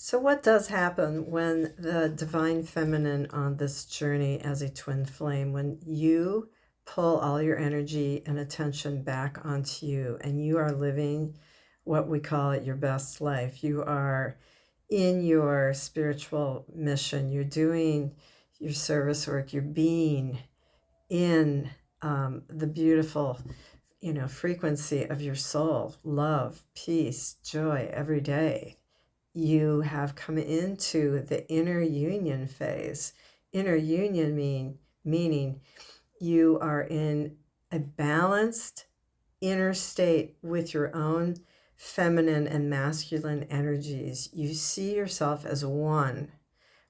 So, what does happen when the divine feminine on this journey as a twin flame, when you pull all your energy and attention back onto you and you are living what we call it your best life? You are in your spiritual mission, you're doing your service work, you're being in the beautiful frequency of your soul, love, peace, joy every day. You have come into the inner union phase. Inner union meaning you are in a balanced inner state with your own feminine and masculine energies. You see yourself as one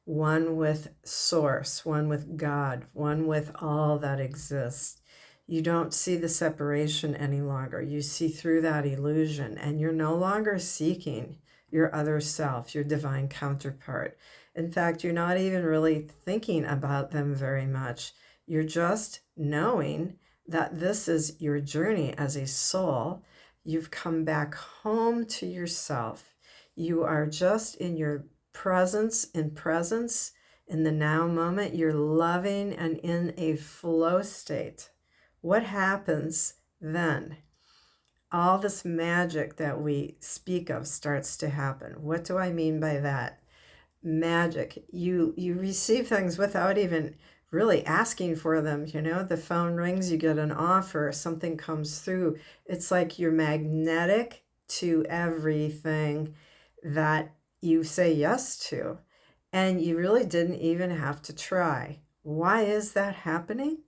with source, one with God, one with all that exists. You don't see the separation any longer. You see through that illusion, and you're no longer seeking your other self, your divine counterpart. In fact, you're not even really thinking about them very much. You're just knowing that this is your journey as a soul. You've come back home to yourself. You are just in your presence in the now moment. You're loving and in a flow state. What happens then? All this magic that we speak of starts to happen. What do I mean by that? Magic. You receive things without even really asking for them. The phone rings, you get an offer, something comes through. It's like you're magnetic to everything that you say yes to, and you really didn't even have to try. Why is that happening?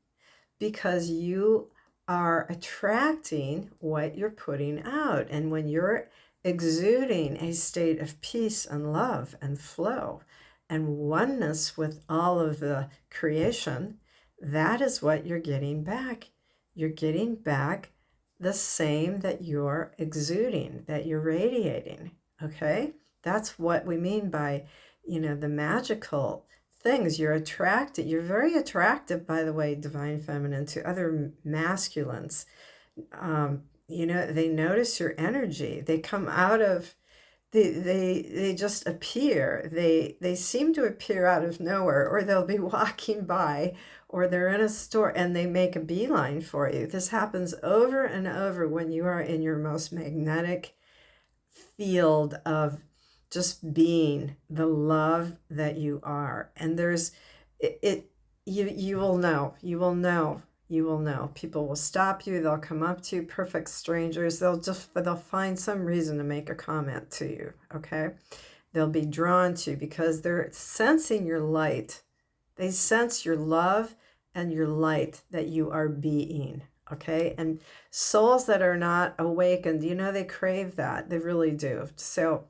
Because you are attracting what you're putting out. And when you're exuding a state of peace and love and flow and oneness with all of the creation, that is what you're getting back. You're getting back the same that you're exuding, that you're radiating. Okay? That's what we mean by, the magical things. You're attracted. You're very attractive, by the way, divine feminine, to other masculines. They notice your energy. They come out of, they just appear. They seem to appear out of nowhere, or they'll be walking by, or they're in a store and they make a beeline for you. This happens over and over when you are in your most magnetic field of just being the love that you are. And there's you will know. People will stop you, they'll come up to you, perfect strangers, they'll find some reason to make a comment to you. Okay, they'll be drawn to you because they're sensing your light. They sense your love and your light that you are being. Okay, and souls that are not awakened, they crave that. They really do. So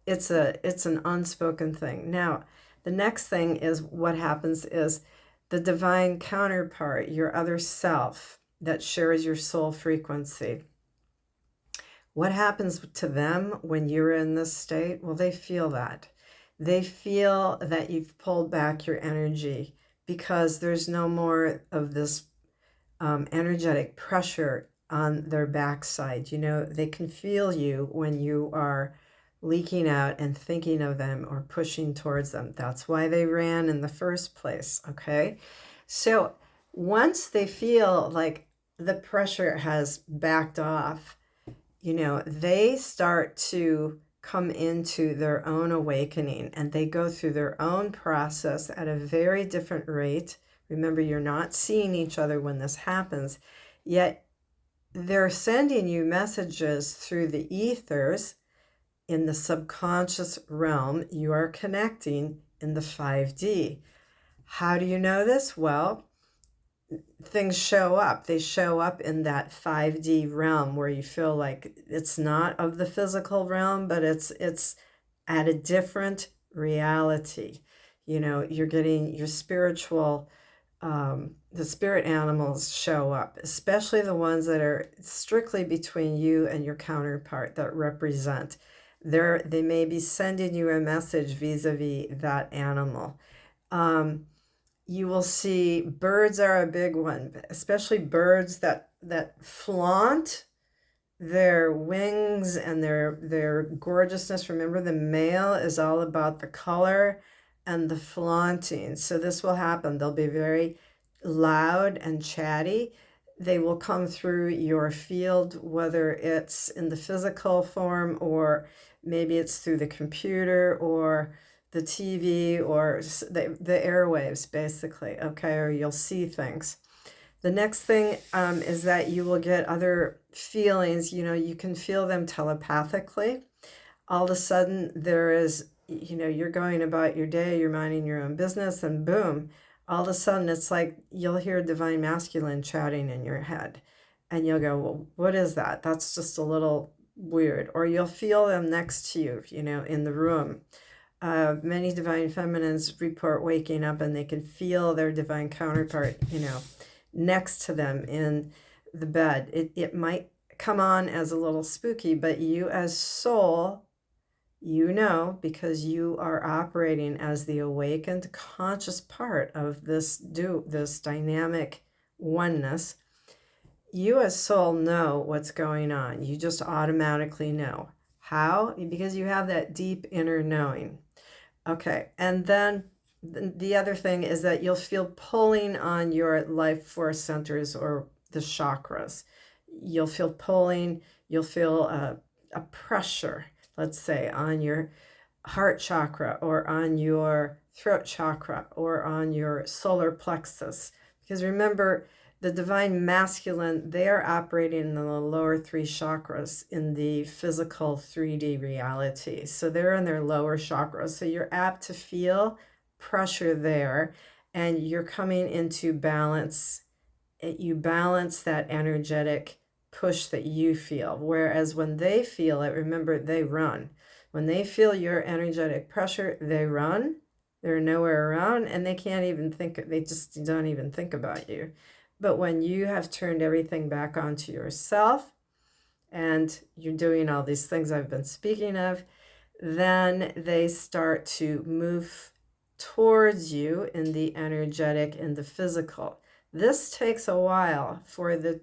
it's an unspoken thing. Now, the next thing is what happens is the divine counterpart, your other self that shares your soul frequency. What happens to them when you're in this state? Well, they feel that. They feel that you've pulled back your energy because there's no more of this energetic pressure on their backside. They can feel you when you are leaking out and thinking of them or pushing towards them. That's why they ran in the first place. Okay, so once they feel like the pressure has backed off, they start to come into their own awakening, and they go through their own process at a very different rate. Remember, you're not seeing each other when this happens, yet they're sending you messages through the ethers. In the subconscious realm, you are connecting in the 5D. How do you know this? Well, things show up. They show up in that 5D realm where you feel like it's not of the physical realm, but it's at a different reality. You're getting your spiritual, the spirit animals show up, especially the ones that are strictly between you and your counterpart that represent. They may be sending you a message vis-a-vis that animal. You will see birds are a big one, especially birds that flaunt their wings and their gorgeousness. Remember, the male is all about the color and the flaunting. So this will happen. They'll be very loud and chatty. They will come through your field, whether it's in the physical form or maybe it's through the computer or the TV or the airwaves, basically, okay? Or you'll see things. The next thing is that you will get other feelings. You know, you can feel them telepathically. All of a sudden, there is, you know, you're going about your day, you're minding your own business, and boom, all of a sudden, it's like you'll hear divine masculine chatting in your head. And you'll go, well, what is that? That's just a little weird. Or you'll feel them next to you, you know, in the room. Many divine feminines report waking up and they can feel their divine counterpart, you know, next to them in the bed. It might come on as a little spooky, but you as soul, you know, because you are operating as the awakened conscious part of this dynamic oneness. You as soul know what's going on. You just automatically know. How? Because you have that deep inner knowing. Okay, and then the other thing is that you'll feel pulling on your life force centers or the chakras. You'll feel pulling, you'll feel a pressure, let's say, on your heart chakra or on your throat chakra or on your solar plexus. Because remember, the divine masculine, they are operating in the lower three chakras in the physical 3D reality. So they're in their lower chakras. So you're apt to feel pressure there and you're coming into balance. You balance that energetic push that you feel. Whereas when they feel it, remember, they run. When they feel your energetic pressure, they run. They're nowhere around and they can't even think, they just don't even think about you. But when you have turned everything back onto yourself and you're doing all these things I've been speaking of, then they start to move towards you in the energetic and the physical. This takes a while for the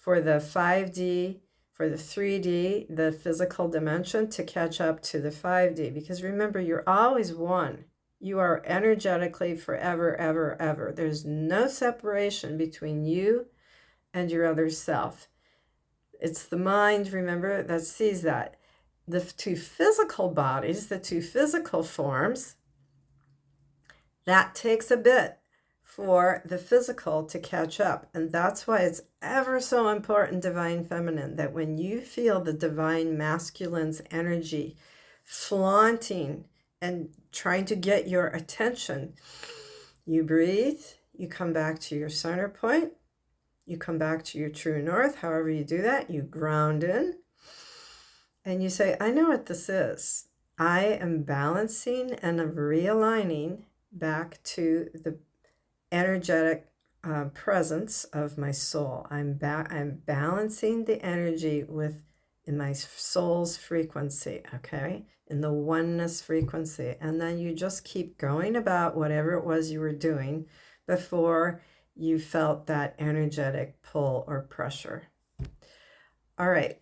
5D, for the 3D, the physical dimension to catch up to the 5D. Because remember, you're always one. You are energetically forever, ever, ever. There's no separation between you and your other self. It's the mind, remember, that sees that. The two physical bodies, the two physical forms, that takes a bit for the physical to catch up. And that's why it's ever so important, divine feminine, that when you feel the divine masculine's energy flaunting and trying to get your attention, you breathe, you come back to your center point, you come back to your true north, however you do that, you ground in, and you say, I know what this is. I am balancing and I'm realigning back to the energetic presence of my soul. I'm balancing the energy in my soul's frequency, okay? In the oneness frequency. And then you just keep going about whatever it was you were doing before you felt that energetic pull or pressure. All right.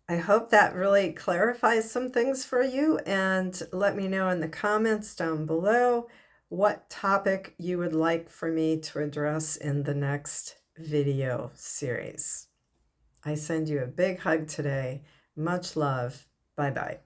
I hope that really clarifies some things for you, and let me know in the comments down below what topic you would like for me to address in the next video series. I send you a big hug today. Much love. Bye-bye.